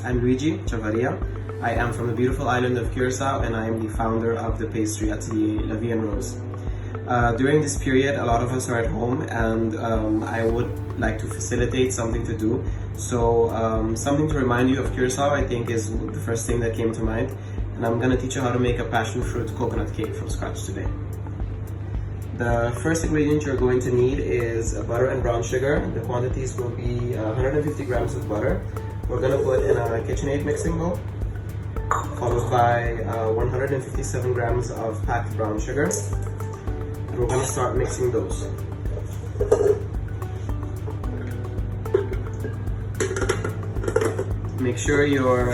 I'm Luigi Chavarría. I am from the beautiful island of Curacao and I am the founder of the pastry atelier Vie En Rose. During this period, a lot of us are at home and I would like to facilitate something to do. So something to remind you of Curacao, I think, is the first thing that came to mind. And I'm going to teach you how to make a passion fruit coconut cake from scratch today. The first ingredient you're going to need is butter and brown sugar. The quantities will be 150 grams of butter. We're going to put in a KitchenAid mixing bowl, followed by 157 grams of packed brown sugar. And we're going to start mixing those. Make sure your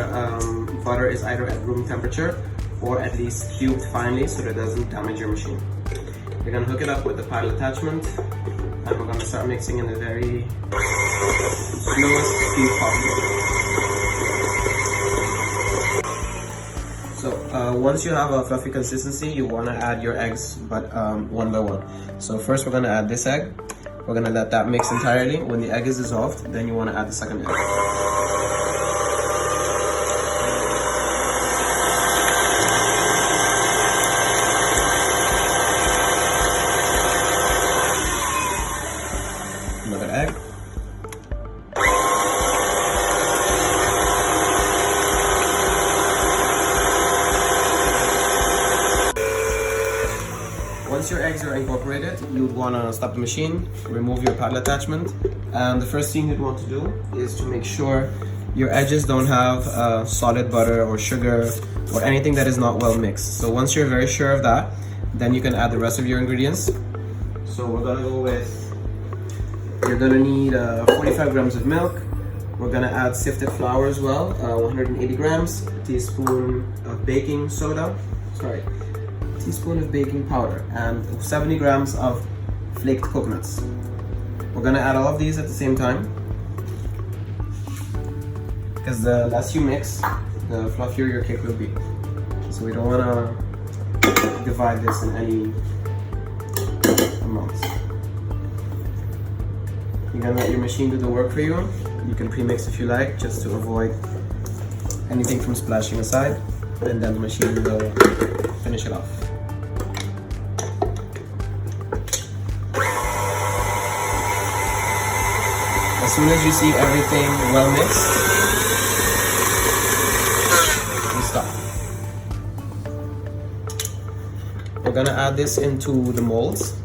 butter is either at room temperature or at least cubed finely so that it doesn't damage your machine. You're going to hook it up with the paddle attachment and we're going to start mixing in the very slowest speed possible. So once you have a fluffy consistency, you want to add your eggs, but one by one. So first we're going to add this egg. We're going to let that mix entirely. When the egg is dissolved, then you want to add the second egg. Another egg. Once your eggs are incorporated, you'd want to stop the machine, remove your paddle attachment, and the first thing you'd want to do is to make sure your edges don't have solid butter or sugar or anything that is not well mixed. So once you're very sure of that, then you can add the rest of your ingredients. So we're gonna go with, you're gonna need 45 grams of milk. We're gonna add sifted flour as well, 180 grams, a teaspoon of baking soda, teaspoon of baking powder, and 70 grams of flaked coconuts. We're gonna add all of these at the same time, because the less you mix, the fluffier your cake will be. So we don't wanna divide this in any amounts. You're gonna let your machine do the work for you. You can pre-mix if you like, just to avoid anything from splashing aside, and then the machine will finish it off. As soon as you see everything well mixed, you stop. We're gonna add this into the molds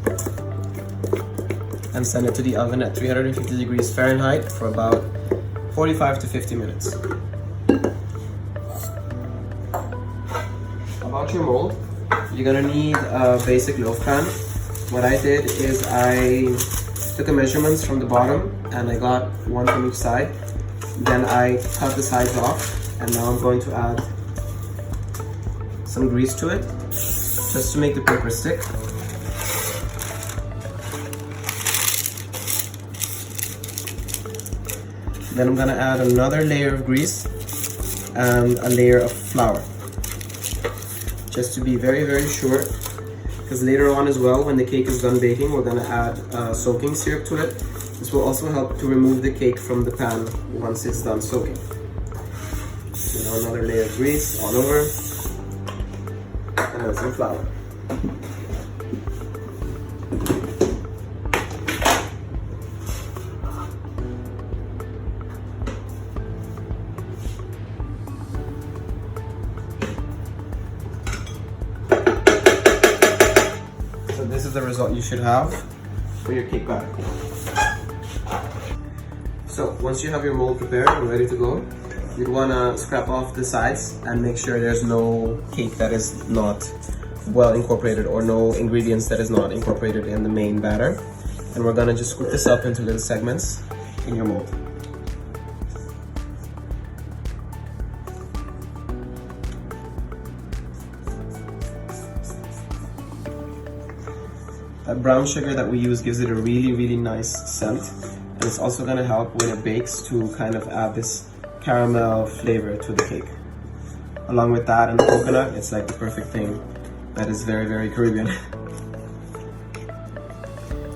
and send it to the oven at 350 degrees Fahrenheit for about 45 to 50 minutes. About your mold, you're gonna need a basic loaf pan. What I did is I took measurements from the bottom and I got one from each side. Then I cut the sides off and now I'm going to add some grease to it just to make the paper stick. Then I'm gonna add another layer of grease and a layer of flour, just to be very, very sure, because later on as well, when the cake is done baking, we're gonna add soaking syrup to it. This will also help to remove the cake from the pan once it's done soaking. So now another layer of grease all over, and then some flour. This is the result you should have for your cake batter. So once you have your mold prepared and ready to go, you'd want to scrap off the sides and make sure there's no cake that is not well incorporated or no ingredients that is not incorporated in the main batter. And we're going to just scoop this up into little segments in your mold. That brown sugar that we use gives it a really, really nice scent. And it's also gonna help when it bakes to kind of add this caramel flavor to the cake. Along with that and the coconut, it's like the perfect thing that is very, very Caribbean.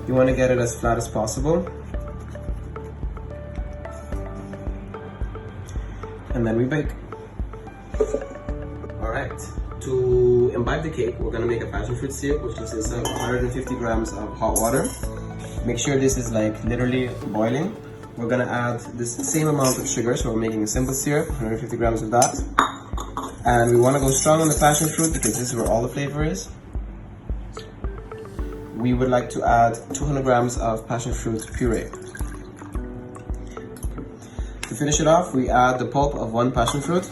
You wanna get it as flat as possible. And and then we bake. Alright, to imbibe the cake, we're gonna make a passion fruit syrup, which consists of 150 grams of hot water. Make sure this is like literally boiling. We're gonna add this same amount of sugar, so we're making a simple syrup, 150 grams of that. And we wanna go strong on the passion fruit because this is where all the flavor is. We would like to add 200 grams of passion fruit puree. To finish it off, we add the pulp of one passion fruit.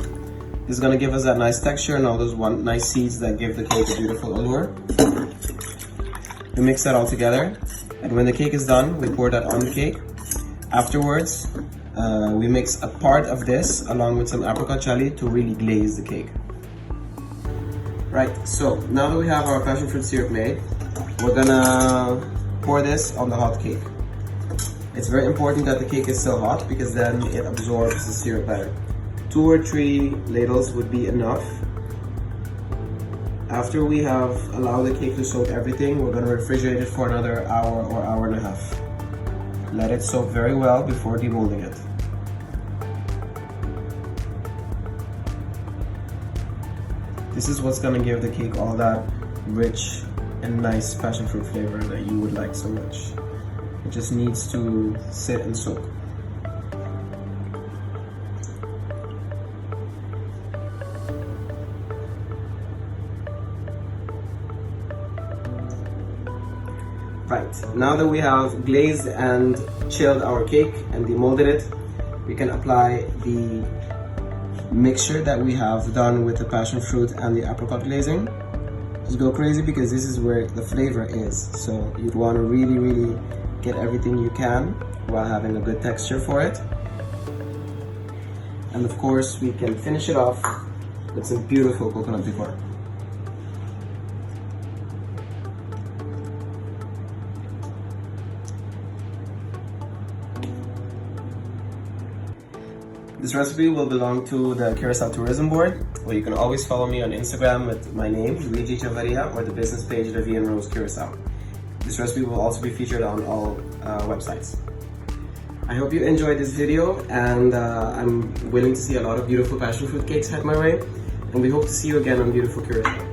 This is gonna give us that nice texture and all those nice seeds that give the cake a beautiful allure. We mix that all together, and when the cake is done, we pour that on the cake. Afterwards, we mix a part of this along with some apricot jelly to really glaze the cake. Right, so now that we have our passion fruit syrup made, we're gonna pour this on the hot cake. It's very important that the cake is still hot because then it absorbs the syrup better. 2 or 3 ladles would be enough. After we have allowed the cake to soak everything, we're gonna refrigerate it for another hour or hour and a half. Let it soak very well before demolding it. This is what's gonna give the cake all that rich and nice passion fruit flavor that you would like so much. It just needs to sit and soak. Right, now that we have glazed and chilled our cake and demolded it, we can apply the mixture that we have done with the passion fruit and the apricot glazing. Just go crazy because this is where the flavor is. So you'd want to really get everything you can while having a good texture for it. And of course, we can finish it off with some beautiful coconut liqueur. This recipe will belong to the Curacao Tourism Board, where you can always follow me on Instagram with my name, Luigi Chavarría, or the business page of Vie En Rose Curaçao. This recipe will also be featured on all websites. I hope you enjoyed this video, and I'm willing to see a lot of beautiful passion fruit cakes head my way, and we hope to see you again on beautiful Curacao.